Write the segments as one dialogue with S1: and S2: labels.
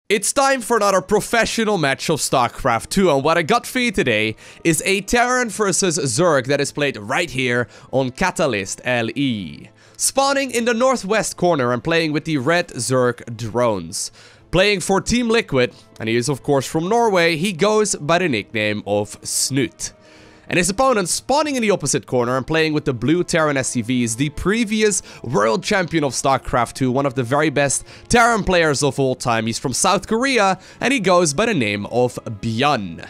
S1: It's time for another professional match of StarCraft 2, and what I got for you today is a Terran versus Zerg that is played right here on Catalyst LE. Spawning in the northwest corner and playing with the red Zerg drones. Playing for Team Liquid, and he is of course from Norway, he goes by the nickname of Snute. And his opponent spawning in the opposite corner and playing with the blue Terran SCV is the previous world champion of StarCraft 2, one of the very best Terran players of all time. He's from South Korea and he goes by the name of ByuN.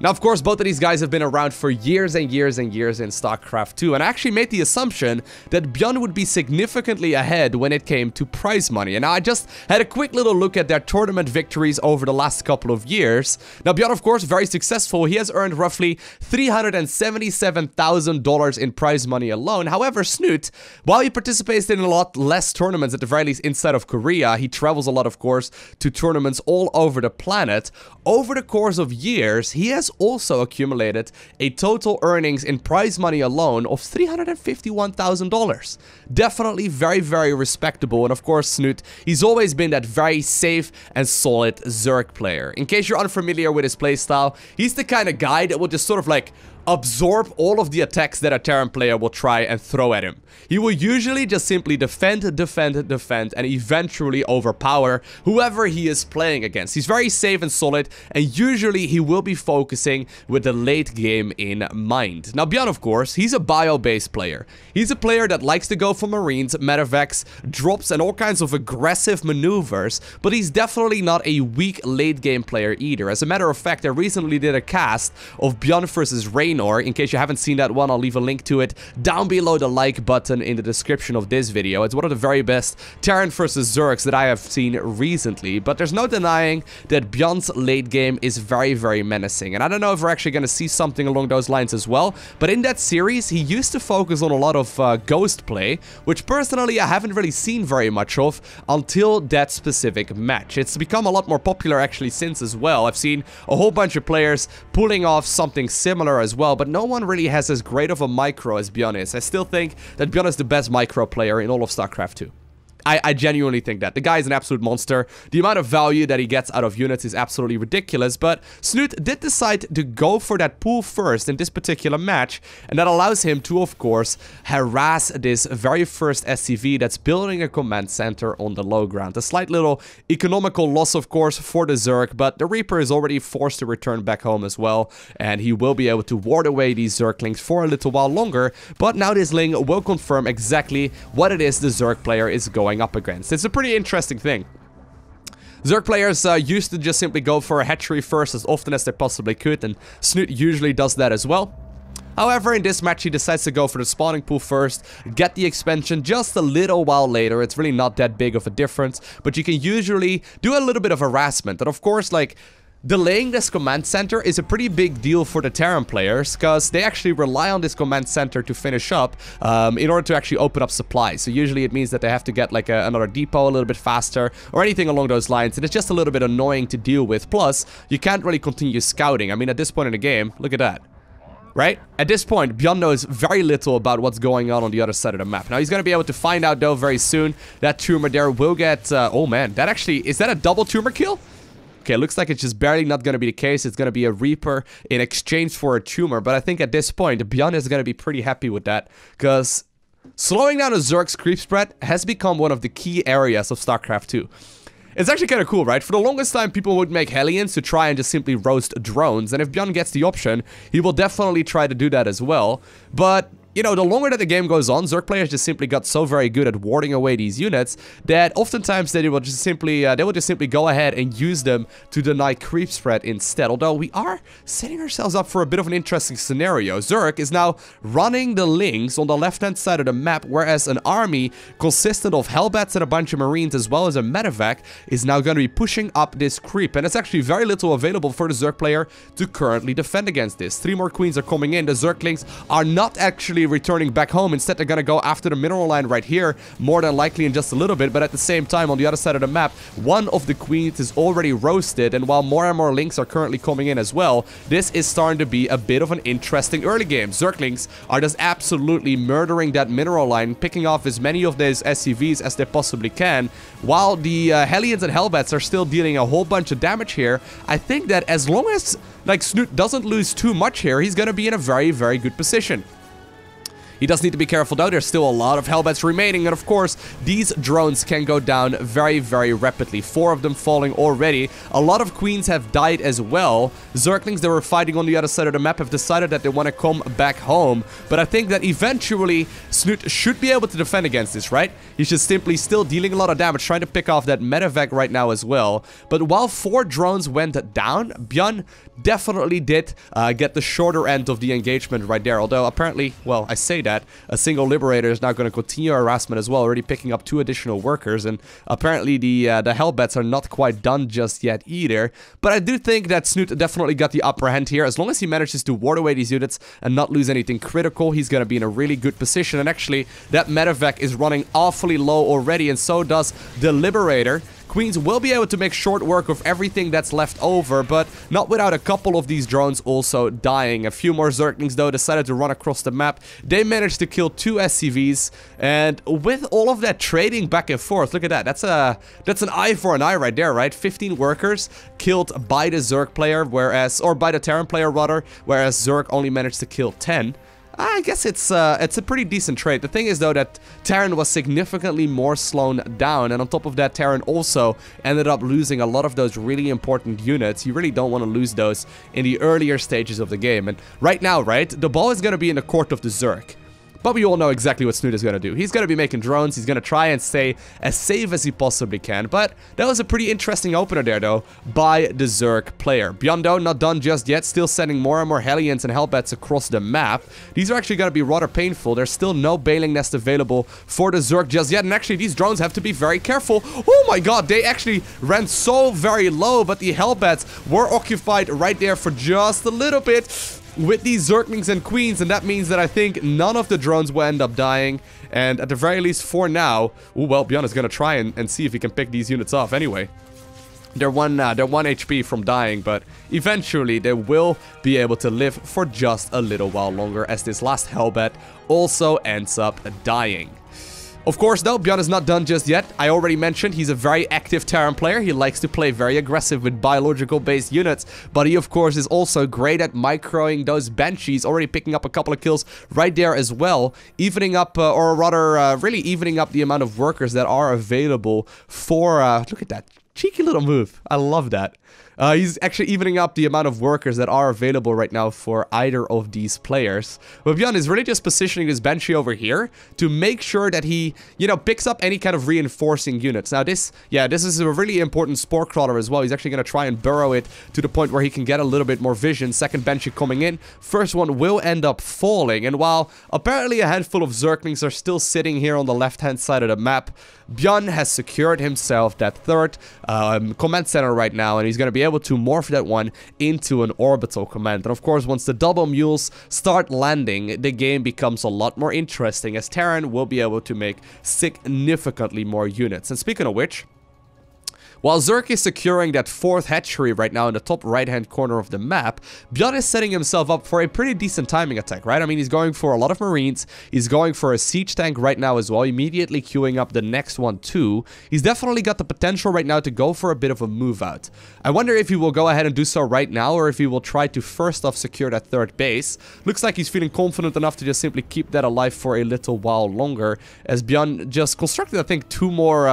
S1: Now, of course, both of these guys have been around for years and years and years in StarCraft 2, and I actually made the assumption that ByuN would be significantly ahead when it came to prize money. And I just had a quick little look at their tournament victories over the last couple of years. Now, ByuN, of course, very successful. He has earned roughly $377,000 in prize money alone. However, Snute, while he participates in a lot less tournaments, at the very least inside of Korea, he travels a lot, of course, to tournaments all over the planet. Over the course of years, he has also accumulated a total earnings in prize money alone of $351,000. Definitely very, very respectable. And of course, Snute, he's always been that very safe and solid Zerg player. In case you're unfamiliar with his playstyle, he's the kind of guy that will just sort of like absorb all of the attacks that a Terran player will try and throw at him. He will usually just simply defend, and eventually overpower whoever he is playing against. He's very safe and solid, and usually he will be focusing with the late game in mind. Now, ByuN, of course, he's a bio-based player. He's a player that likes to go for Marines, medevacs, drops, and all kinds of aggressive maneuvers, but he's definitely not a weak late game player either. As a matter of fact, I recently did a cast of ByuN versus Rain. In case you haven't seen that one, I'll leave a link to it down below the like button in the description of this video. It's one of the very best Terran versus Zergs that I have seen recently, but there's no denying that ByuN's late game is very, very menacing. And I don't know if we're actually going to see something along those lines as well, but in that series, he used to focus on a lot of ghost play, which personally I haven't really seen very much of until that specific match. It's become a lot more popular actually since as well. I've seen a whole bunch of players pulling off something similar as well, but no one really has as great of a micro as ByuN is. I still think that ByuN is the best micro player in all of StarCraft 2. I genuinely think that. The guy is an absolute monster. The amount of value that he gets out of units is absolutely ridiculous, but Snute did decide to go for that pool first in this particular match, and that allows him to, of course, harass this very first SCV that's building a command center on the low ground. A slight little economical loss, of course, for the Zerg, but the Reaper is already forced to return back home as well, and he will be able to ward away these Zerglings for a little while longer, but now this Ling will confirm exactly what it is the Zerg player is going up against. It's a pretty interesting thing. Zerg players used to just simply go for a hatchery first as often as they possibly could, and Snute usually does that as well. However, in this match, he decides to go for the spawning pool first, get the expansion just a little while later. It's really not that big of a difference, but you can usually do a little bit of harassment. And of course, like, delaying this command center is a pretty big deal for the Terran players, because they actually rely on this command center to finish up in order to actually open up supplies. So usually it means that they have to get like another depot a little bit faster or anything along those lines, and it's just a little bit annoying to deal with. Plus, you can't really continue scouting. I mean, at this point in the game, look at that. Right? At this point, ByuN knows very little about what's going on the other side of the map. Now, he's going to be able to find out, though, very soon. That tumor there will get... oh, man. That actually... Is that a double tumor kill? Okay, looks like it's just barely not going to be the case. It's going to be a Reaper in exchange for a tumor. But I think at this point, ByuN is going to be pretty happy with that, because slowing down a Zerg's creep spread has become one of the key areas of StarCraft 2. It's actually kind of cool, right? For the longest time, people would make Hellions to try and just simply roast drones. And if ByuN gets the option, he will definitely try to do that as well. But... you know, the longer that the game goes on, Zerg players just simply got so very good at warding away these units that oftentimes they will just simply go ahead and use them to deny creep spread instead. Although we are setting ourselves up for a bit of an interesting scenario. Zerg is now running the Lings on the left-hand side of the map, whereas an army consistent of Hellbats and a bunch of Marines as well as a medevac is now going to be pushing up this creep. And it's actually very little available for the Zerg player to currently defend against this. 3 more Queens are coming in. The Zerglings are not actually returning back home. Instead, they're gonna go after the mineral line right here, more than likely in just a little bit. But at the same time, on the other side of the map, one of the queens is already roasted, and while more and more links are currently coming in as well, this is starting to be a bit of an interesting early game. Zerglings are just absolutely murdering that mineral line, picking off as many of those SCVs as they possibly can, while the Hellions and Hellbats are still dealing a whole bunch of damage here. I think that as long as, like, Snute doesn't lose too much here, he's gonna be in a very, very good position. He does need to be careful though, there's still a lot of Hellbats remaining, and of course, these drones can go down very, very rapidly. 4 of them falling already. A lot of queens have died as well. Zerglings that were fighting on the other side of the map have decided that they want to come back home, but I think that eventually, Snute should be able to defend against this, right? He's just simply still dealing a lot of damage, trying to pick off that medevac right now as well. But while 4 drones went down, ByuN definitely did get the shorter end of the engagement right there, although apparently, well, I say that, a single Liberator is now going to continue harassment as well, already picking up 2 additional workers, and apparently the Hellbats are not quite done just yet either. But I do think that Snute definitely got the upper hand here. As long as he manages to ward away these units and not lose anything critical, he's going to be in a really good position. And actually, that medevac is running awfully low already, and so does the Liberator. Queens will be able to make short work of everything that's left over, but not without a couple of these drones also dying. A few more Zerglings, though, decided to run across the map. They managed to kill 2 SCVs, and with all of that trading back and forth, look at that. That's an eye for an eye right there, right? 15 workers killed by the Zerg player, or by the Terran player rather, whereas Zerg only managed to kill 10. I guess it's a pretty decent trade. The thing is, though, that Terran was significantly more slowed down, and on top of that, Terran also ended up losing a lot of those really important units. You really don't want to lose those in the earlier stages of the game. And right now, right, the ball is going to be in the court of the Zerg. But we all know exactly what Snute is going to do. He's going to be making drones. He's going to try and stay as safe as he possibly can. But that was a pretty interesting opener there, though, by the Zerg player. ByuN, though, not done just yet. Still sending more and more Hellions and Hellbats across the map. These are actually going to be rather painful. There's still no bailing nest available for the Zerg just yet. And actually, these drones have to be very careful. Oh my god, they actually ran so very low. But the Hellbats were occupied right there for just a little bit with these Zerglings and Queens, and that means that I think none of the drones will end up dying, and at the very least for now, well, ByuN is gonna try and see if he can pick these units off anyway. They're 1 HP from dying, but eventually they will be able to live for just a little while longer, as this last Hellbat also ends up dying. Of course, though, ByuN is not done just yet. I already mentioned he's a very active Terran player. He likes to play very aggressive with biological-based units, but he, of course, is also great at microing those Banshees, already picking up a couple of kills right there as well, evening up, or rather, really evening up the amount of workers that are available for, look at that. Cheeky little move. I love that. He's actually evening up the amount of workers that are available right now for either of these players. But ByuN is really just positioning this Banshee over here to make sure that he, you know, picks up any kind of reinforcing units. Now this is a really important Spore Crawler as well. He's actually going to try and burrow it to the point where he can get a little bit more vision. Second Banshee coming in. First one will end up falling. And while apparently a handful of Zerglings are still sitting here on the left-hand side of the map, ByuN has secured himself that third command center right now, and he's going to be able to morph that one into an orbital command. And of course, once the double mules start landing, the game becomes a lot more interesting, as Terran will be able to make significantly more units. And speaking of which, while Zerg is securing that 4th hatchery right now in the top right-hand corner of the map, ByuN is setting himself up for a pretty decent timing attack, right? I mean, he's going for a lot of Marines. He's going for a siege tank right now as well, immediately queuing up the next one too. He's definitely got the potential right now to go for a bit of a move out. I wonder if he will go ahead and do so right now, or if he will try to first off secure that 3rd base. Looks like he's feeling confident enough to just simply keep that alive for a little while longer, as ByuN just constructed, I think, 2 more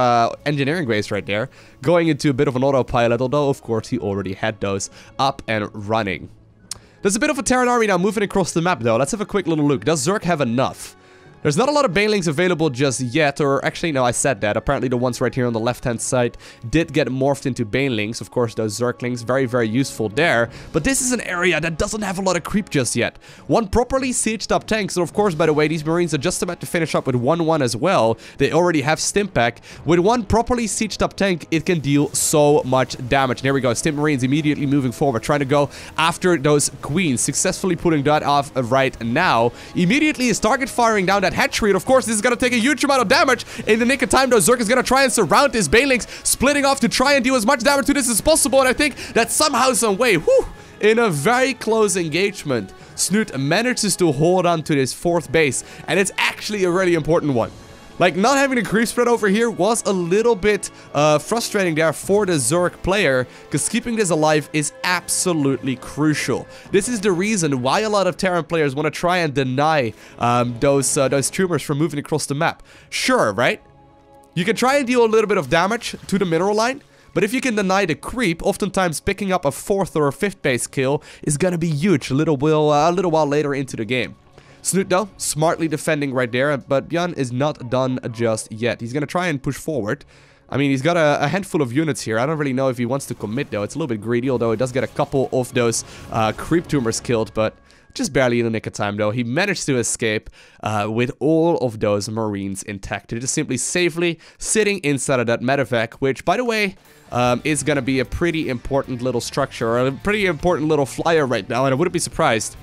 S1: engineering bases right there, going into a bit of an autopilot, although of course he already had those up and running. There's a bit of a Terran army now moving across the map though. Let's have a quick little look. Does Zerg have enough? There's not a lot of banelings available just yet, or actually, no, I said that. Apparently, the ones right here on the left-hand side did get morphed into banelings. Of course, those zerglings, very, very useful there. But this is an area that doesn't have a lot of creep just yet. One properly sieged up tank, so of course, by the way, these Marines are just about to finish up with 1-1 as well. They already have Stimpack. With one properly sieged up tank, it can deal so much damage. And here we go, Stimp Marines immediately moving forward, trying to go after those queens, successfully putting that off right now. Immediately is target firing down that hatchery, and of course, this is going to take a huge amount of damage. In the nick of time, though, Zerg is going to try and surround his banelings, splitting off to try and deal as much damage to this as possible, and I think that somehow, some way, whew, in a very close engagement, Snute manages to hold on to this 4th base, and it's actually a really important one. Like, not having a creep spread over here was a little bit frustrating there for the Zerg player, because keeping this alive is absolutely crucial. This is the reason why a lot of Terran players want to try and deny those tumors from moving across the map. Sure, right? You can try and deal a little bit of damage to the mineral line, but if you can deny the creep, oftentimes picking up a 4th or a 5th base kill is going to be huge a little while later into the game. Snute, though, smartly defending right there, but ByuN is not done just yet. He's going to try and push forward. I mean, he's got a handful of units here. I don't really know if he wants to commit, though. It's a little bit greedy, although he does get a couple of those creep tumors killed, but just barely in the nick of time, though. He managed to escape with all of those Marines intact. They're just simply safely sitting inside of that medevac, which, by the way, is going to be a pretty important little structure, or a pretty important little flyer right now, and I wouldn't be surprised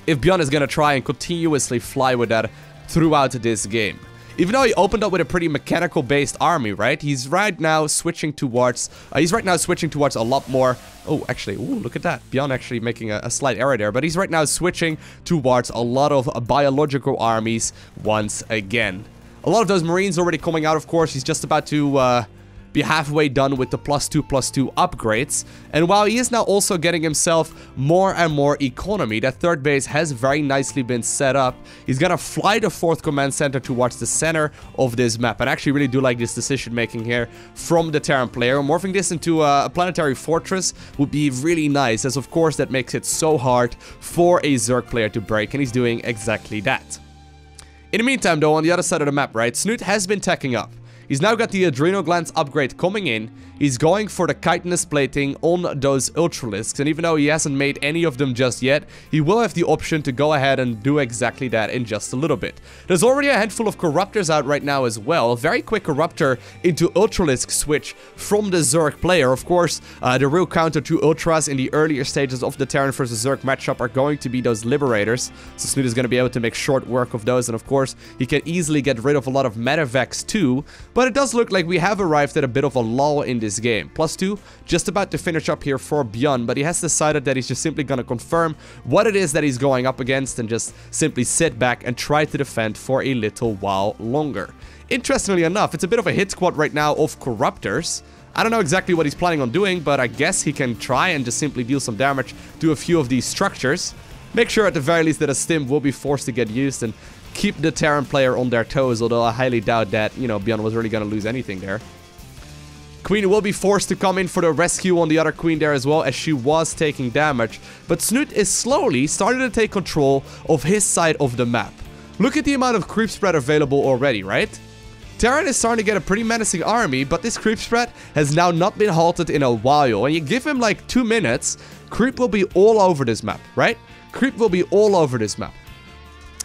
S1: if ByuN is going to try and continuously fly with that throughout this game. Even though he opened up with a pretty mechanical-based army, right? He's right now switching towards a lot more. Oh, actually, ooh, look at that. ByuN actually making a slight error there, but he's right now switching towards a lot of biological armies once again. A lot of those Marines already coming out, of course. He's just about to be halfway done with the +2/+2 upgrades, and while he is now also getting himself more and more economy, that 3rd base has very nicely been set up. He's gonna fly the 4th command center towards the center of this map, and I actually really do like this decision making here from the Terran player. Morphing this into a planetary fortress would be really nice, as of course that makes it so hard for a Zerg player to break, and he's doing exactly that. In the meantime, though, on the other side of the map, right, Snute has been teching up. He's now got the adrenal glands upgrade coming in. He's going for the chitinous plating on those ultralisks, and even though he hasn't made any of them just yet, he will have the option to go ahead and do exactly that in just a little bit. There's already a handful of corruptors out right now as well. A very quick corruptor into ultralisk switch from the Zerg player. Of course, the real counter to ultras in the earlier stages of the Terran versus Zerg matchup are going to be those liberators. So Snute is going to be able to make short work of those, and of course, he can easily get rid of a lot of medevacs too. But it does look like we have arrived at a bit of a lull in this game. +2, just about to finish up here for ByuN, but he has decided that he's just simply going to confirm what it is that he's going up against and just simply sit back and try to defend for a little while longer. Interestingly enough, it's a bit of a hit squad right now of corruptors. I don't know exactly what he's planning on doing, but I guess he can try and just simply deal some damage to a few of these structures. Make sure at the very least that a stim will be forced to get used and keep the Terran player on their toes, although I highly doubt that, you know, ByuN was really going to lose anything there. Queen will be forced to come in for the rescue on the other queen there as well, as she was taking damage. But Snute is slowly starting to take control of his side of the map. Look at the amount of creep spread available already, right? Terran is starting to get a pretty menacing army, but this creep spread has now not been halted in a while. And you give him like 2 minutes, creep will be all over this map, right? Creep will be all over this map.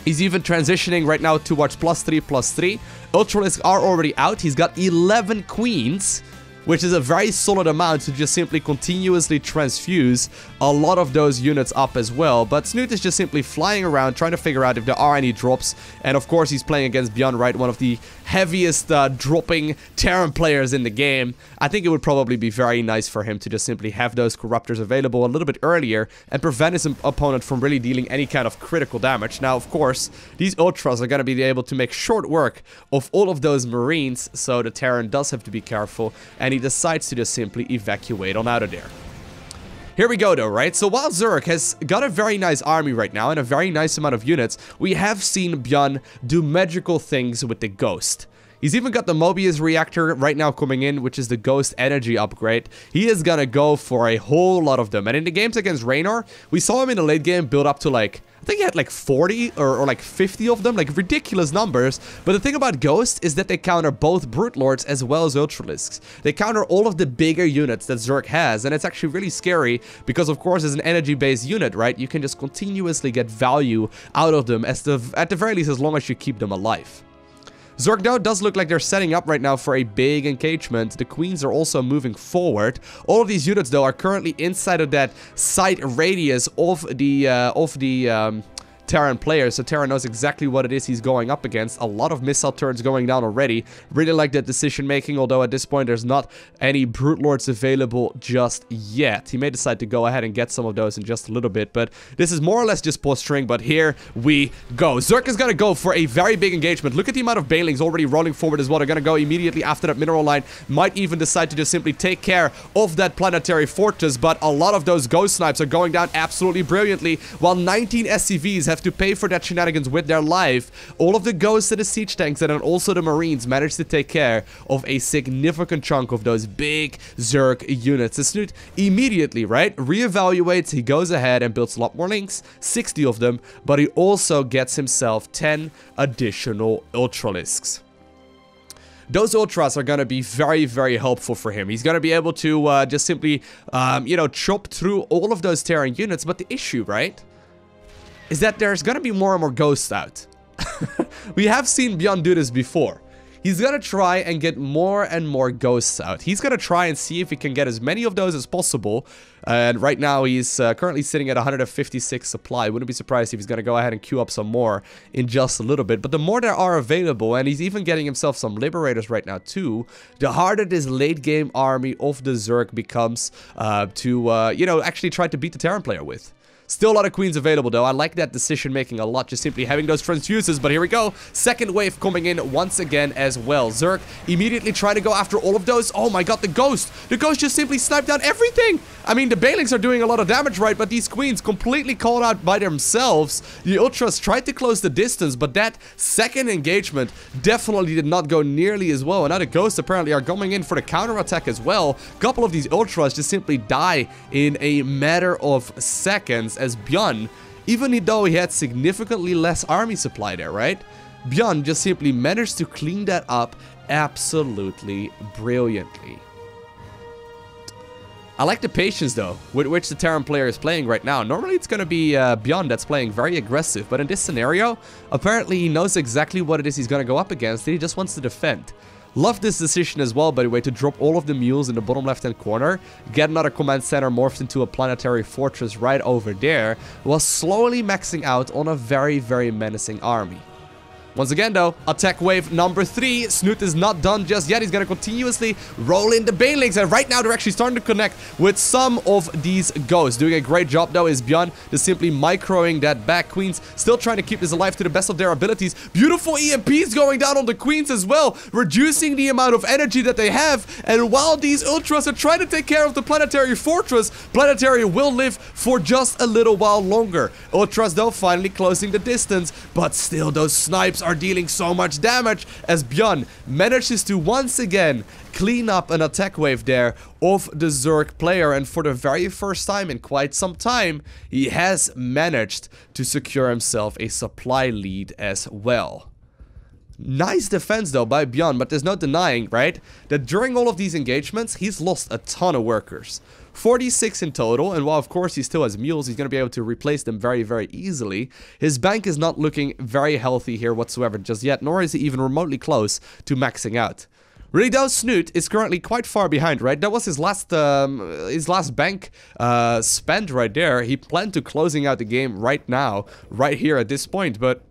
S1: He's even transitioning right now towards +3/+3. Ultralisks are already out. He's got 11 queens, which is a very solid amount to just simply continuously transfuse a lot of those units up as well. But Snute is just simply flying around, trying to figure out if there are any drops. And of course, he's playing against ByuN, right? One of the heaviest dropping Terran players in the game. I think it would probably be very nice for him to just simply have those corruptors available a little bit earlier and prevent his opponent from really dealing any kind of critical damage. Now, of course, these ultras are going to be able to make short work of all of those Marines, so the Terran does have to be careful, and he decides to just simply evacuate on out of there. Here we go though, right? So while Zerg has got a very nice army right now and a very nice amount of units, we have seen ByuN do magical things with the Ghost. He's even got the Mobius reactor right now coming in, which is the Ghost Energy upgrade. He is gonna go for a whole lot of them. And in the games against Raynor, we saw him in the late game build up to like, I think he had like 40 or like 50 of them, like ridiculous numbers. But the thing about Ghost is that they counter both Brute Lords as well as Ultralisks. They counter all of the bigger units that Zerg has, and it's actually really scary because, of course, as an energy-based unit, right, you can just continuously get value out of them, at the very least, as long as you keep them alive. Zerg, though, does look like they're setting up right now for a big engagement. The queens are also moving forward. All of these units, though, are currently inside of that sight radius of the Terran player, so Terran knows exactly what it is he's going up against. A lot of missile turrets going down already. Really like that decision making, although at this point there's not any Brute Lords available just yet. He may decide to go ahead and get some of those in just a little bit, but this is more or less just posturing, but here we go. Zerg is gonna go for a very big engagement. Look at the amount of Banelings already rolling forward as well. They're gonna go immediately after that mineral line. Might even decide to just simply take care of that planetary fortress, but a lot of those Ghost Snipes are going down absolutely brilliantly, while 19 SCVs have to pay for that shenanigans with their life. All of the Ghosts and the siege tanks and then also the Marines managed to take care of a significant chunk of those big Zerg units. The Snute immediately, right, reevaluates. He goes ahead and builds a lot more links, 60 of them, but he also gets himself 10 additional Ultralisks. Those Ultras are going to be very, very helpful for him. He's going to be able to just simply, you know, chop through all of those Terran units, but the issue, right, is that there's gonna be more and more Ghosts out. We have seen ByuN do this before. He's gonna try and get more and more Ghosts out. He's gonna try and see if he can get as many of those as possible. And right now he's currently sitting at 156 supply. Wouldn't be surprised if he's gonna go ahead and queue up some more in just a little bit. But the more there are available, and he's even getting himself some Liberators right now too, the harder this late game army of the Zerg becomes to, you know, actually try to beat the Terran player with. Still a lot of queens available, though. I like that decision making a lot, just simply having those transfuses. But here we go. Second wave coming in once again as well. Zerg immediately trying to go after all of those. Oh my god, the Ghost. The Ghost just simply sniped down everything. I mean, the Banelings are doing a lot of damage, right? But these queens completely called out by themselves. The Ultras tried to close the distance, but that second engagement definitely did not go nearly as well. And now the Ghosts apparently are going in for the counterattack as well. A couple of these Ultras just simply die in a matter of seconds, as ByuN, even though he had significantly less army supply there, right? ByuN just simply managed to clean that up absolutely brilliantly. I like the patience, though, with which the Terran player is playing right now. Normally, it's going to be ByuN that's playing very aggressive, but in this scenario, apparently he knows exactly what it is he's going to go up against, and he just wants to defend. Love this decision as well, by the way, to drop all of the mules in the bottom left-hand corner, get another command center morphed into a planetary fortress right over there, while slowly maxing out on a very, very menacing army. Once again, though, attack wave number 3. Snute is not done just yet. He's going to continuously roll in the Banelings. And right now, they're actually starting to connect with some of these Ghosts. Doing a great job, though, is ByuN, just simply microing that back. Queens still trying to keep this alive to the best of their abilities. Beautiful EMPs going down on the Queens as well, reducing the amount of energy that they have. And while these Ultras are trying to take care of the planetary fortress, Planetary will live for just a little while longer. Ultras, though, finally closing the distance. But still, those snipes are dealing so much damage as ByuN manages to once again clean up an attack wave there of the Zerg player, and for the very first time in quite some time, he has managed to secure himself a supply lead as well. Nice defense, though, by ByuN, but there's no denying, right, that during all of these engagements, he's lost a ton of workers. 46 in total, and while of course he still has mules, he's going to be able to replace them very, very easily. His bank is not looking very healthy here whatsoever just yet, nor is he even remotely close to maxing out. Really though, Snute is currently quite far behind, right? That was his last bank spent right there. He planned to closing out the game right now, right here at this point, but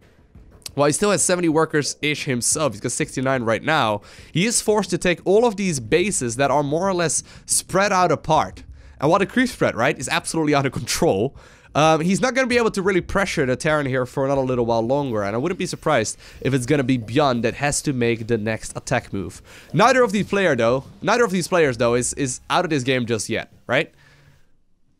S1: while he still has 70 workers-ish himself, he's got 69 right now, he is forced to take all of these bases that are more or less spread out apart. And while the creep spread, right, is absolutely out of control, he's not going to be able to really pressure the Terran here for another little while longer. And I wouldn't be surprised if it's going to be ByuN that has to make the next attack move. Neither of these players, though, is out of this game just yet, right?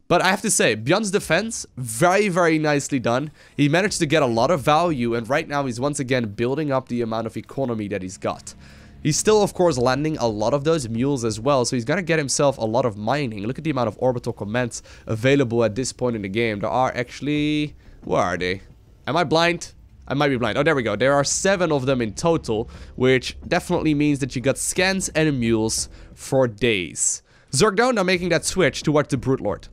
S1: But I have to say, ByuN's defense, very, very nicely done. He managed to get a lot of value, and right now he's once again building up the amount of economy that he's got. He's still, of course, landing a lot of those mules as well, so he's gonna get himself a lot of mining. Look at the amount of orbital comments available at this point in the game. There are actually... Where are they? Am I blind? I might be blind. Oh, there we go. There are 7 of them in total, which definitely means that you got scans and mules for days. Zerg though, now making that switch towards the Brute Lord.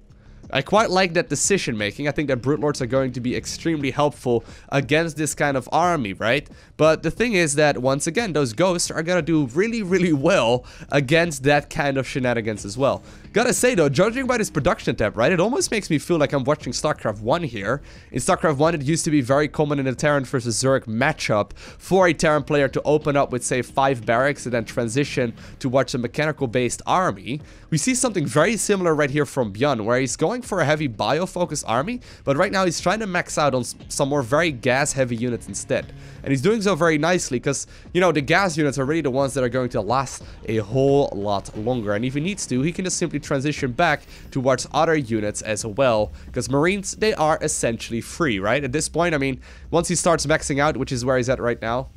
S1: I quite like that decision making. I think that Brute Lords are going to be extremely helpful against this kind of army, right? But the thing is that, once again, those ghosts are gonna do really, really well against that kind of shenanigans as well. Gotta say though, judging by this production tab, right, it almost makes me feel like I'm watching StarCraft 1 here. In StarCraft 1, it used to be very common in a Terran versus Zerg matchup for a Terran player to open up with, say, 5 barracks and then transition towards a mechanical-based army. We see something very similar right here from ByuN, where he's going for a heavy bio-focused army, but right now he's trying to max out on some more very gas-heavy units instead. And he's doing so very nicely because, you know, the gas units are really the ones that are going to last a whole lot longer. And if he needs to, he can just simply transition back towards other units as well, because Marines, they are essentially free, right? At this point, I mean, once he starts maxing out, which is where he's at right now,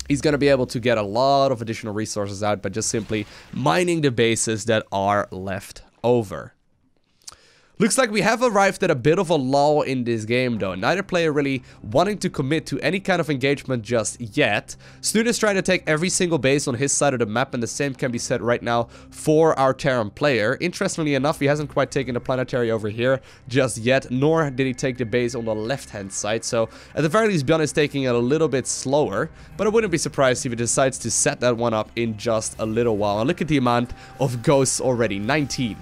S1: he's going to be able to get a lot of additional resources out by just simply mining the bases that are left over. Looks like we have arrived at a bit of a lull in this game though, neither player really wanting to commit to any kind of engagement just yet. Snute is trying to take every single base on his side of the map, and the same can be said right now for our Terran player. Interestingly enough, he hasn't quite taken the planetary over here just yet, nor did he take the base on the left hand side, so at the very least ByuN is taking it a little bit slower, but I wouldn't be surprised if he decides to set that one up in just a little while. And look at the amount of ghosts already, 19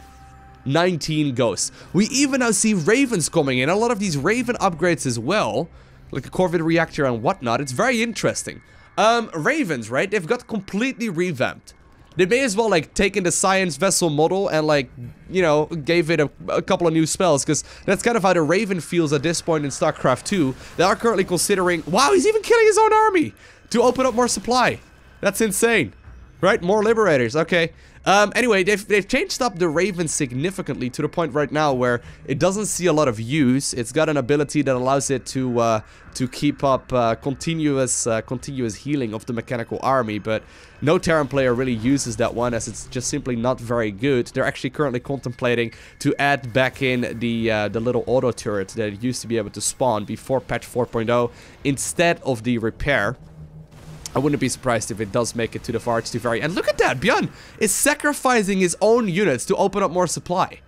S1: ghosts. We even now see ravens coming in, a lot of these raven upgrades as well, like a Corvid reactor and whatnot. It's very interesting. Ravens, right? They've got completely revamped. They may as well, like, taken the science vessel model and, like, you know, gave it a couple of new spells, because that's kind of how the Raven feels at this point in StarCraft 2. They are currently considering... Wow, he's even killing his own army to open up more supply. That's insane. Right? More Liberators. Okay. Anyway, they've changed up the Raven significantly to the point right now where it doesn't see a lot of use. It's got an ability that allows it to keep up continuous healing of the mechanical army, but no Terran player really uses that one, as it's just simply not very good. They're actually currently contemplating to add back in the little auto turret that it used to be able to spawn before patch 4.0 instead of the repair. I wouldn't be surprised if it does make it to the far very end. Look at that! ByuN is sacrificing his own units to open up more supply.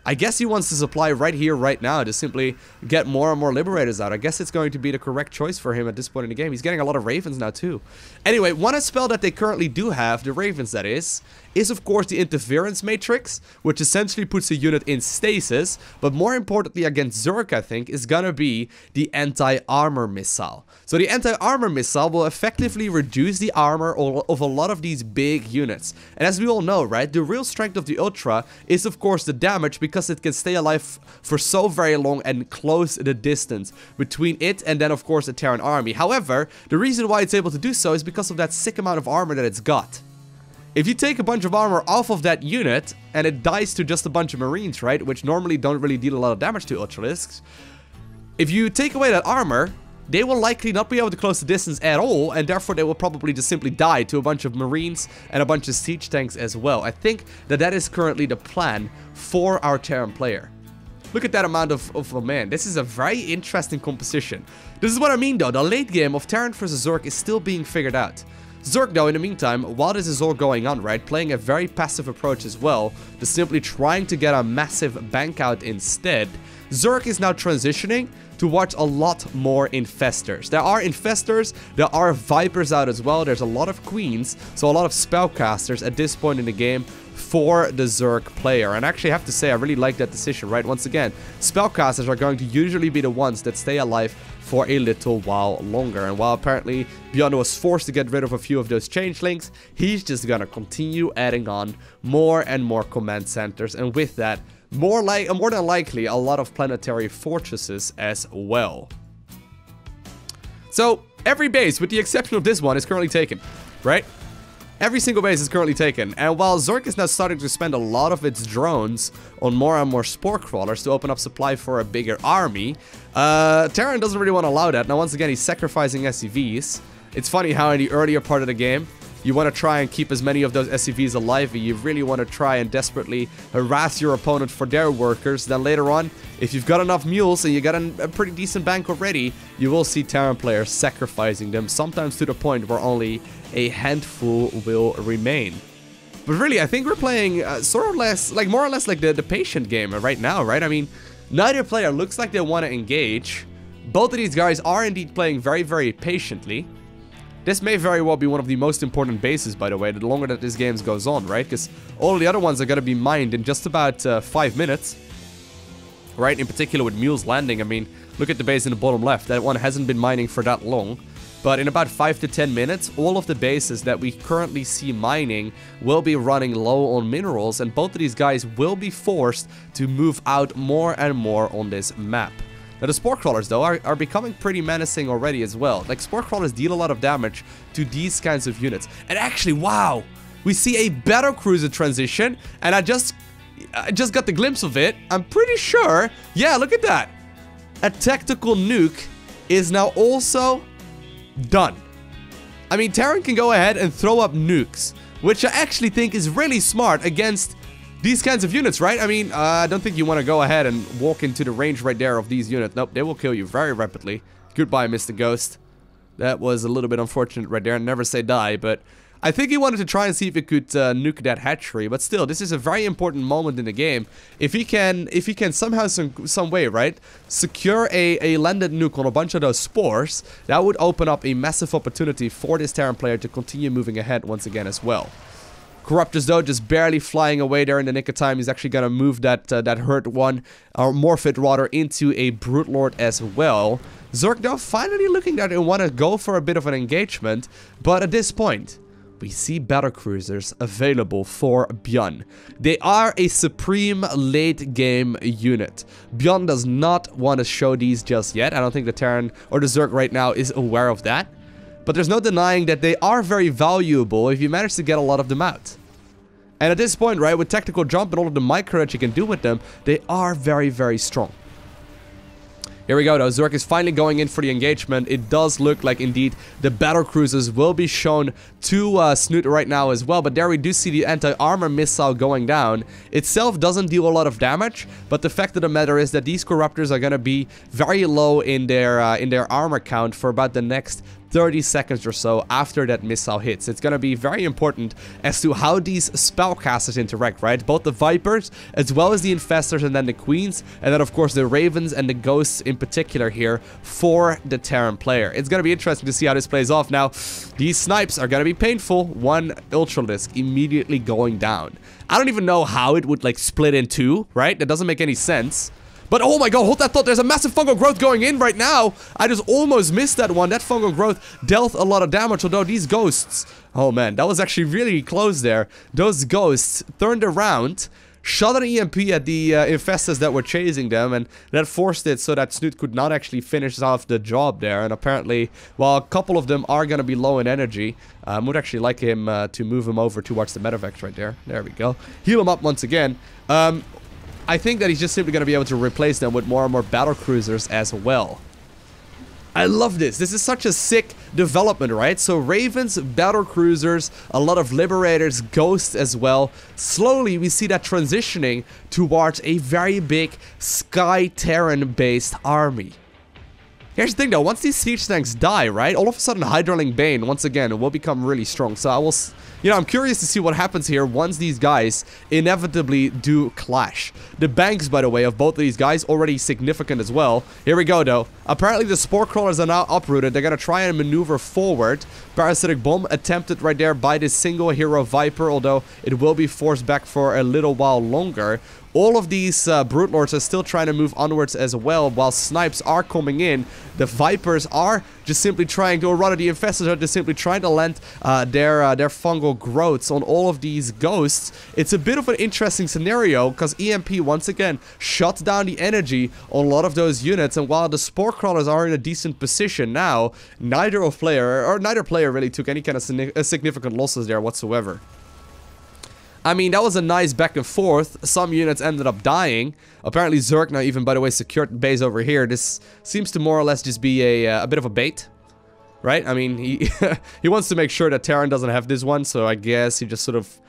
S1: I guess he wants to supply right here, right now, to simply get more and more Liberators out. I guess it's going to be the correct choice for him at this point in the game. He's getting a lot of Ravens now, too. Anyway, one spell that they currently do have, the Ravens that is of course the Interference Matrix, which essentially puts a unit in stasis, but more importantly against Zerg, I think, is gonna be the Anti-Armor Missile. So the Anti-Armor Missile will effectively reduce the armor of a lot of these big units. And as we all know, right, the real strength of the Ultra is of course the damage, because it can stay alive for so very long and close the distance between it and then of course the Terran army. However, the reason why it's able to do so is because of that sick amount of armor that it's got. If you take a bunch of armor off of that unit and it dies to just a bunch of Marines, right, which normally don't really deal a lot of damage to Ultralisks, if you take away that armor, they will likely not be able to close the distance at all, and therefore they will probably just simply die to a bunch of Marines and a bunch of siege tanks as well. I think that that is currently the plan for our Terran player. Look at that amount of man. This is a very interesting composition. This is what I mean though. The late game of Terran versus Zerg is still being figured out. Zerg though, in the meantime, while this is all going on, right, playing a very passive approach as well, to simply trying to get a massive bank out instead. Zerg is now transitioning towards a lot more Infestors. There are Infestors, there are Vipers out as well, there's a lot of Queens, so a lot of Spellcasters at this point in the game for the Zerg player. And I actually have to say, I really like that decision, right? Once again, Spellcasters are going to usually be the ones that stay alive for a little while longer. And while apparently ByuN was forced to get rid of a few of those changelings, he's just gonna continue adding on more and more command centers, and with that, more than likely a lot of planetary fortresses as well. So every base, with the exception of this one, is currently taken, right? Every single base is currently taken, and while Zerg is now starting to spend a lot of its drones on more and more spore crawlers to open up supply for a bigger army, Terran doesn't really want to allow that. Now once again, he's sacrificing SCVs. It's funny how in the earlier part of the game, You want to try and keep as many of those SCVs alive. You really want to try and desperately harass your opponent for their workers. Then later on, if you've got enough mules and you got a pretty decent bank already, you will see Terran players sacrificing them, sometimes to the point where only a handful will remain. But really, I think we're playing more or less like the patient game right now, right? I mean, neither player looks like they want to engage. Both of these guys are indeed playing very, very patiently. This may very well be one of the most important bases, by the way, the longer that this game goes on, right? Because all the other ones are going to be mined in just about 5 minutes. Right? In particular with mules landing. I mean, look at the base in the bottom left. That one hasn't been mining for that long. But in about 5 to 10 minutes, all of the bases that we currently see mining will be running low on minerals. And both of these guys will be forced to move out more and more on this map. Now, the Spore Crawlers, though, are becoming pretty menacing already as well. Like, Spore Crawlers deal a lot of damage to these kinds of units. And actually, wow! We see a Battlecruiser transition, and I just got the glimpse of it. I'm pretty sure... Yeah, look at that! A tactical nuke is now also done. I mean, Terran can go ahead and throw up nukes, which I actually think is really smart against... these kinds of units, right? I mean, I don't think you want to go ahead and walk into the range right there of these units. Nope, they will kill you very rapidly. Goodbye, Mr. Ghost. That was a little bit unfortunate right there. Never say die, but I think he wanted to try and see if he could nuke that hatchery. But still, this is a very important moment in the game. If he can somehow, some way, right, secure a landed nuke on a bunch of those spores, that would open up a massive opportunity for this Terran player to continue moving ahead once again as well. Corruptors, though, just barely flying away there in the nick of time. He's actually going to move that hurt one, or morph it rather, into a Brute Lord as well. Zerg, though, finally looking that they want to go for a bit of an engagement. But at this point, we see battlecruisers available for ByuN. They are a supreme late game unit. ByuN does not want to show these just yet. I don't think the Terran or the Zerg right now is aware of that. But there's no denying that they are very valuable if you manage to get a lot of them out. And at this point, right, with tactical jump and all of the micro that you can do with them, they are very, very strong. Here we go, though. Zerg is finally going in for the engagement. It does look like, indeed, the battlecruisers will be shown to Snute right now as well. But there we do see the anti-armor missile going down. Itself doesn't deal a lot of damage, but the fact of the matter is that these corruptors are going to be very low in their armor count for about the next 30 seconds or so after that missile hits. It's going to be very important as to how these spellcasters interact, right? Both the Vipers, as well as the Infestors, and then the Queens, and then of course the Ravens and the Ghosts in particular here for the Terran player. It's going to be interesting to see how this plays off. Now, these snipes are going to be painful. One Ultralisk immediately going down. I don't even know how it would like split in two, right? That doesn't make any sense. But oh my god, hold that thought, there's a massive fungal growth going in right now. I just almost missed that one. That fungal growth dealt a lot of damage, although these ghosts... Oh man, that was actually really close there. Those ghosts turned around, shot an EMP at the infestors that were chasing them, and that forced it so that Snute could not actually finish off the job there. And apparently, while a couple of them are going to be low in energy, I would actually like him to move him over towards the medevacs right there. There we go. Heal him up once again. I think that he's just simply going to be able to replace them with more and more battlecruisers as well. I love this. This is such a sick development, right? So Ravens, battlecruisers, a lot of liberators, ghosts as well. Slowly, we see that transitioning towards a very big Sky Terran-based army. Here's the thing though, once these siege tanks die, right, all of a sudden Hydraling Bane, once again, will become really strong. So I will, you know, I'm curious to see what happens here once these guys inevitably do clash. The banks, by the way, of both of these guys already significant as well. Here we go though. Apparently the Spore Crawlers are now uprooted. They're gonna try and maneuver forward. Parasitic Bomb attempted right there by this single hero Viper, although it will be forced back for a little while longer. All of these Brute Lords are still trying to move onwards as well, while Snipes are coming in. The Vipers are just simply trying to, or rather the Infestors are just simply trying to land their fungal growths on all of these ghosts. It's a bit of an interesting scenario, because EMP once again shuts down the energy on a lot of those units, and while the Spore Crawlers are in a decent position now, neither player really took any kind of significant losses there whatsoever. I mean, that was a nice back and forth. Some units ended up dying. Apparently Zerg now even, by the way, secured the base over here. This seems to more or less just be a bit of a bait. right? I mean, he he wants to make sure that Terran doesn't have this one, so I guess he just sort of,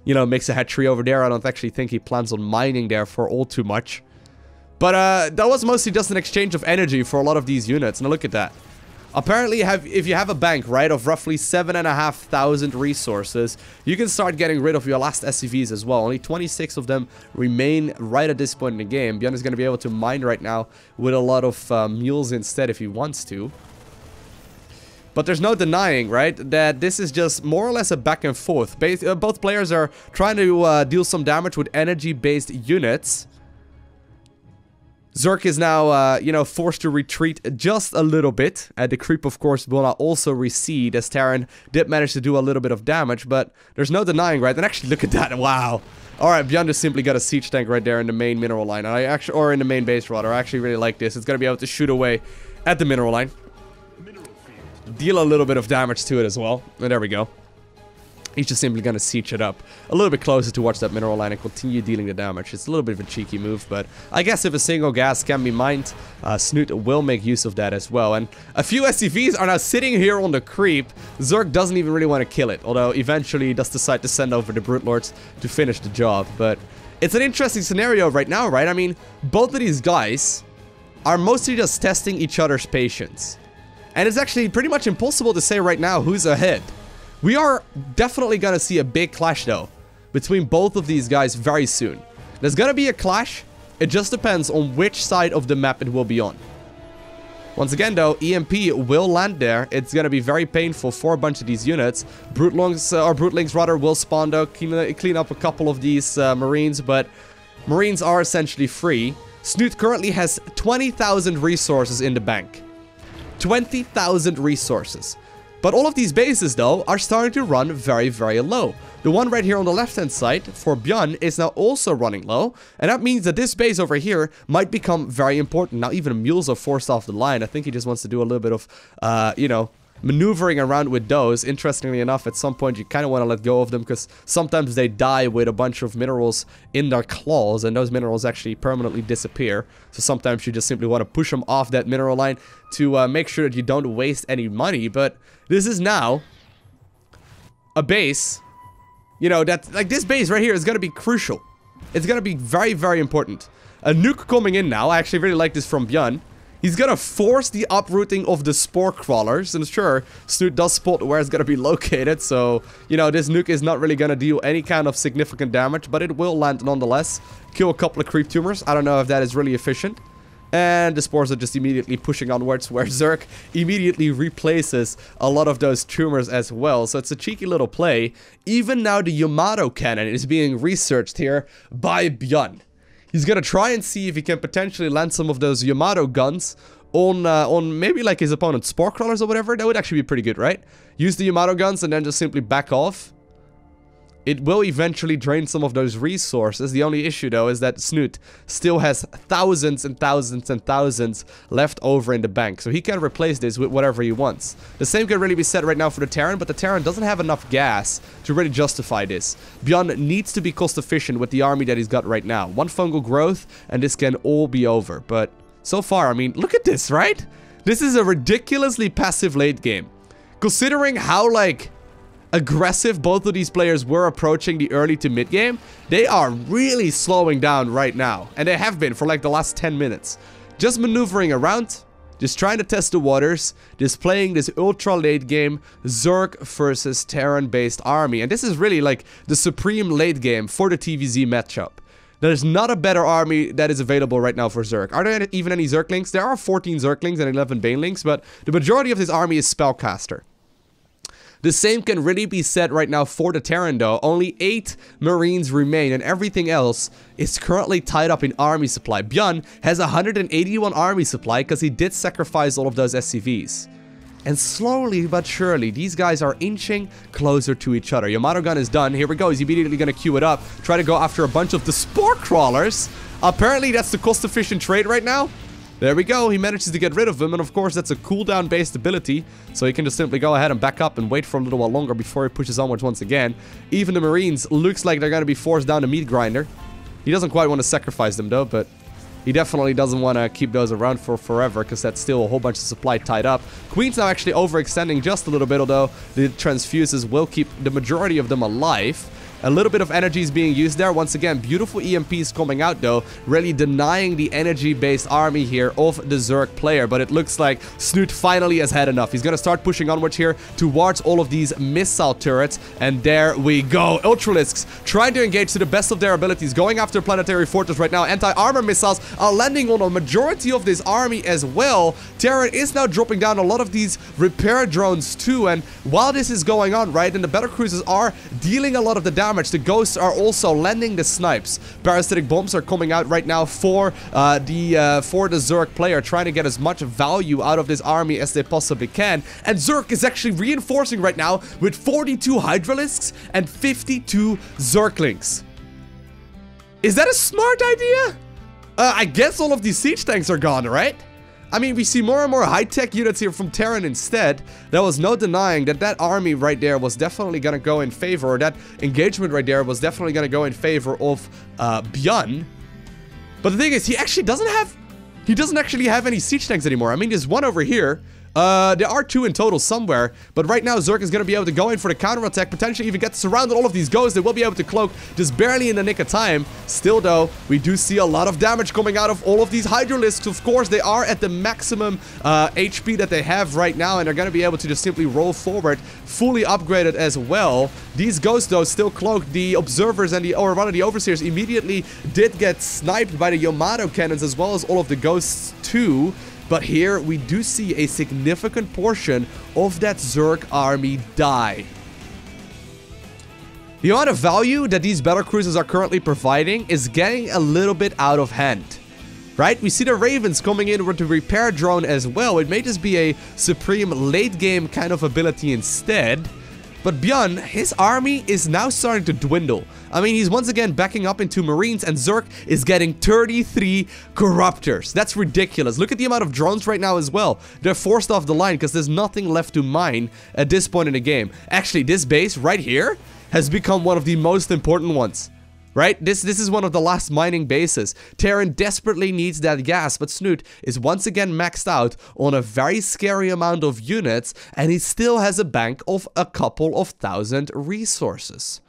S1: you know, makes a hatchery over there. I don't actually think he plans on mining there for all too much. But that was mostly just an exchange of energy for a lot of these units. Now look at that. Apparently, if you have a bank, right, of roughly 7,500 resources, you can start getting rid of your last SCVs as well. Only 26 of them remain right at this point in the game. ByuN is going to be able to mine right now with a lot of mules instead if he wants to. But there's no denying, right, that this is just more or less a back and forth. Both players are trying to deal some damage with energy-based units. Zerk is now, you know, forced to retreat just a little bit. The creep, of course, will now also recede as Terran did manage to do a little bit of damage, but there's no denying, right? And actually, look at that. Wow. All right, ByuN just simply got a siege tank right there in the main mineral line. Or in the main base, rather. I actually really like this. It's going to be able to shoot away at the mineral line. Deal a little bit of damage to it as well. And there we go. He's just simply going to siege it up a little bit closer towards that mineral line and continue dealing the damage. It's a little bit of a cheeky move, but I guess if a single gas can be mined, Snute will make use of that as well. And a few SCVs are now sitting here on the creep. Zerk doesn't even really want to kill it, although eventually he does decide to send over the Brute Lords to finish the job. But it's an interesting scenario right now, right? I mean, both of these guys are mostly just testing each other's patience. And it's actually pretty much impossible to say right now who's ahead. We are definitely going to see a big clash, though, between both of these guys very soon. There's going to be a clash. It just depends on which side of the map it will be on. Once again, though, EMP will land there. It's going to be very painful for a bunch of these units. Brutelings, rather, will spawn, though, clean up a couple of these Marines, but Marines are essentially free. Snute currently has 20,000 resources in the bank. 20,000 resources. But all of these bases, though, are starting to run very, very low. The one right here on the left-hand side for ByuN is now also running low. And that means that this base over here might become very important. Now, even mules are forced off the line. I think he just wants to do a little bit of, you know, maneuvering around with those. Interestingly enough, at some point, you kind of want to let go of them because sometimes they die with a bunch of minerals in their claws, and those minerals actually permanently disappear. So sometimes you just simply want to push them off that mineral line to make sure that you don't waste any money. But this is now a base, you know, that, like, this base right here is going to be crucial. It's going to be very, very important. A nuke coming in now. I actually really like this from ByuN. He's gonna force the uprooting of the spore crawlers, and sure, Snute does spot where it's gonna be located, so, you know, this nuke is not really gonna deal any kind of significant damage, but it will land nonetheless. Kill a couple of creep tumors. I don't know if that is really efficient. And the spores are just immediately pushing onwards, where Zerk immediately replaces a lot of those tumors as well. So it's a cheeky little play. Even now, the Yamato cannon is being researched here by ByuN. He's gonna try and see if he can potentially land some of those Yamato guns on maybe like his opponent's spore crawlers or whatever. That would actually be pretty good, right? Use the Yamato guns and then just simply back off. It will eventually drain some of those resources. The only issue, though, is that Snute still has thousands and thousands and thousands left over in the bank. So he can replace this with whatever he wants. The same can really be said right now for the Terran, but the Terran doesn't have enough gas to really justify this. ByuN needs to be cost efficient with the army that he's got right now. One fungal growth, and this can all be over. But so far, I mean, look at this, right? This is a ridiculously passive late game. Considering how, like, aggressive both of these players were approaching the early to mid game, they are really slowing down right now, and they have been for like the last 10 minutes. Just maneuvering around, just trying to test the waters, just playing this ultra late game Zerk versus Terran based army. And this is really like the supreme late game for the TVZ matchup. There's not a better army that is available right now for Zerk. Are there even any Zerklings? There are 14 Zerklings and 11 Banelings, but the majority of this army is Spellcaster. The same can really be said right now for the Terran, though. Only 8 Marines remain, and everything else is currently tied up in army supply. ByuN has 181 army supply because he did sacrifice all of those SCVs. And slowly but surely, these guys are inching closer to each other. Yamato gun is done. Here we go. He's immediately going to queue it up. Try to go after a bunch of the spore crawlers. Apparently, that's the cost-efficient trade right now. There we go, he manages to get rid of them, and of course that's a cooldown based ability, so he can just simply go ahead and back up and wait for a little while longer before he pushes onwards once again. Even the Marines looks like they're going to be forced down the meat grinder. He doesn't quite want to sacrifice them though, but He definitely doesn't want to keep those around for forever because that's still a whole bunch of supply tied up. Queen's now actually overextending just a little bit, although the transfuses will keep the majority of them alive. A little bit of energy is being used there. Once again, beautiful EMPs coming out, though, really denying the energy-based army here of the Zerg player. But it looks like Snute finally has had enough. He's going to start pushing onwards here towards all of these missile turrets. And there we go. Ultralisks trying to engage to the best of their abilities, going after Planetary Fortress right now. Anti-armor missiles are landing on a majority of this army as well. Terran is now dropping down a lot of these repair drones too. And while this is going on, right, and the battlecruisers are dealing a lot of the damage, the ghosts are also landing the snipes. Parasitic bombs are coming out right now for the Zerg player, trying to get as much value out of this army as they possibly can. And Zerg is actually reinforcing right now with 42 Hydralisks and 52 Zerglings. Is that a smart idea? I guess all of these siege tanks are gone, right? I mean, we see more and more high-tech units here from Terran instead. There was no denying that that army right there was definitely going to go in favor, or that engagement right there was definitely going to go in favor of ByuN. But the thing is, he doesn't actually have any siege tanks anymore. I mean, there's one over here. There are 2 in total somewhere, but right now Zerg is going to be able to go in for the counterattack, potentially even get surrounded all of these ghosts. They will be able to cloak just barely in the nick of time. Still though, we do see a lot of damage coming out of all of these Hydralisks. Of course, they are at the maximum HP that they have right now, and they're going to be able to just simply roll forward, fully upgraded as well. These ghosts though still cloaked. The observers and the overseers immediately did get sniped by the Yamato cannons, as well as all of the ghosts too. But here, we do see a significant portion of that Zerg army die. The amount of value that these battlecruisers are currently providing is getting a little bit out of hand. Right? We see the Ravens coming in with the repair drone as well. It may just be a supreme late-game kind of ability instead. But ByuN, his army is now starting to dwindle. I mean, he's once again backing up into Marines, and Zerg is getting 33 Corruptors. That's ridiculous. Look at the amount of drones right now as well. They're forced off the line because there's nothing left to mine at this point in the game. Actually, this base right here has become one of the most important ones. Right? This is one of the last mining bases. Terran desperately needs that gas, but Snute is once again maxed out on a very scary amount of units, and he still has a bank of a couple of thousand resources.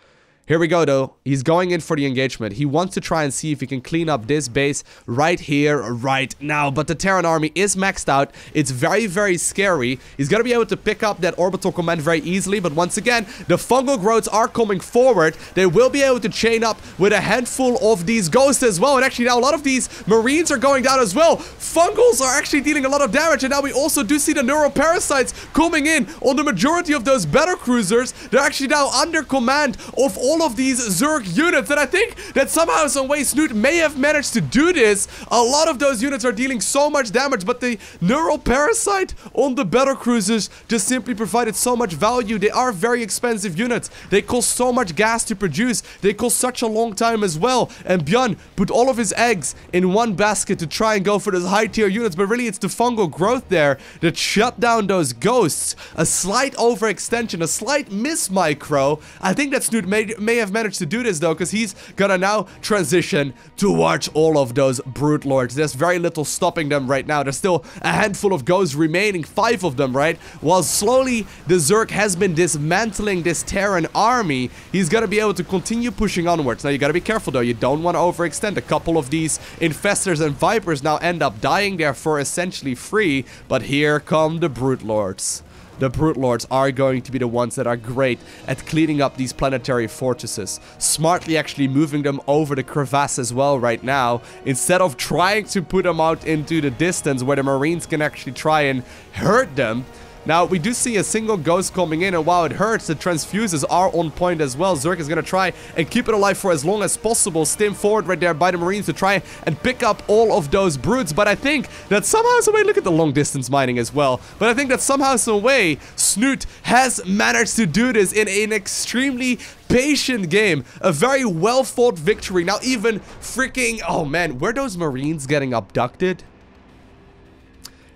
S1: Here we go, though. He's going in for the engagement. He wants to try and see if he can clean up this base right here, right now. But the Terran army is maxed out. It's very, very scary. He's going to be able to pick up that orbital command very easily. But once again, the fungal growths are coming forward. They will be able to chain up with a handful of these ghosts as well. And actually now a lot of these Marines are going down as well. Fungals are actually dealing a lot of damage. And now we also do see the neuroparasites coming in on the majority of those battlecruisers. They're actually now under command of all of these Zerg units, and I think that somehow, some way, Snute may have managed to do this. A lot of those units are dealing so much damage, but the neural parasite on the battlecruisers just simply provided so much value. They are very expensive units. They cost so much gas to produce. They cost such a long time as well. And ByuN put all of his eggs in one basket to try and go for those high tier units, but really it's the fungal growth there that shut down those ghosts. A slight overextension, a slight miss micro. I think that Snute may have managed to do this though, because he's gonna now transition towards all of those brute lords. There's very little stopping them right now. There's still a handful of ghosts remaining, 5 of them, right? While slowly the Zerg has been dismantling this Terran army, he's gonna be able to continue pushing onwards. Now you gotta be careful though, you don't want to overextend. A couple of these infestors and vipers now end up dying there for essentially free, but here come the brute lords. The Brute Lords are going to be the ones that are great at cleaning up these planetary fortresses. Smartly actually moving them over the crevasse as well right now, instead of trying to put them out into the distance where the Marines can actually try and hurt them. Now, we do see a single ghost coming in, and while it hurts, the transfuses are on point as well. Zerg is going to try and keep it alive for as long as possible. Stem forward right there by the Marines to try and pick up all of those brutes. But I think that somehow, some way, look at the long distance mining as well. But I think that somehow, some way, Snute has managed to do this in an extremely patient game. A very well fought victory. Now, even freaking, oh man, were those Marines getting abducted?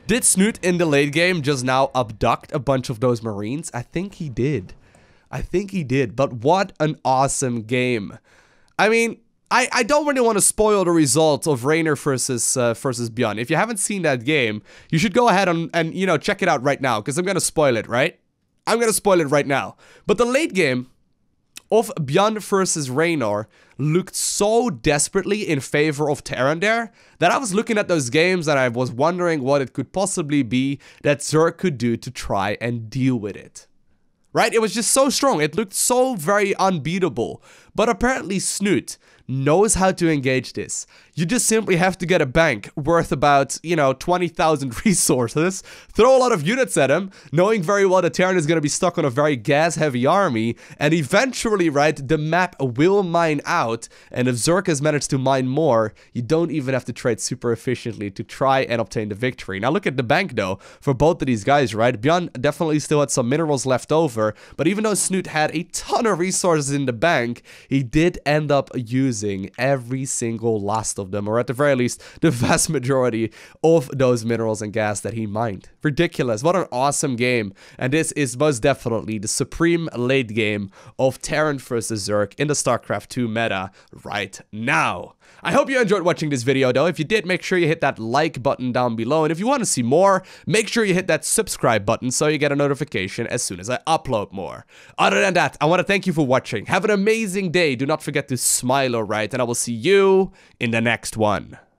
S1: Did Snute in the late game just now abduct a bunch of those Marines? I think he did. I think he did. But what an awesome game. I mean, I don't really want to spoil the result of Raynor versus ByuN. If you haven't seen that game, you should go ahead and you know, check it out right now, because I'm gonna spoil it, right? I'm gonna spoil it right now. But the late game of ByuN versus Raynor looked so desperately in favor of Terran there that I was looking at those games and I was wondering what it could possibly be that Zerg could do to try and deal with it. Right? It was just so strong. It looked so very unbeatable. But apparently Snute knows how to engage this. You just simply have to get a bank worth about, you know, 20,000 resources, throw a lot of units at him, knowing very well that Terran is going to be stuck on a very gas-heavy army, and eventually, right, the map will mine out, and if Zerg has managed to mine more, you don't even have to trade super efficiently to try and obtain the victory. Now look at the bank, though, for both of these guys, right? ByuN definitely still had some minerals left over, but even though Snute had a ton of resources in the bank, he did end up using every single last of them, or at the very least, the vast majority of those minerals and gas that he mined. Ridiculous. What an awesome game. And this is most definitely the supreme late game of Terran versus Zerg in the StarCraft 2 meta right now. I hope you enjoyed watching this video, though. If you did, make sure you hit that like button down below. And if you want to see more, make sure you hit that subscribe button so you get a notification as soon as I upload more. Other than that, I want to thank you for watching. Have an amazing day. Do not forget to smile, alright? And I will see you in the next one.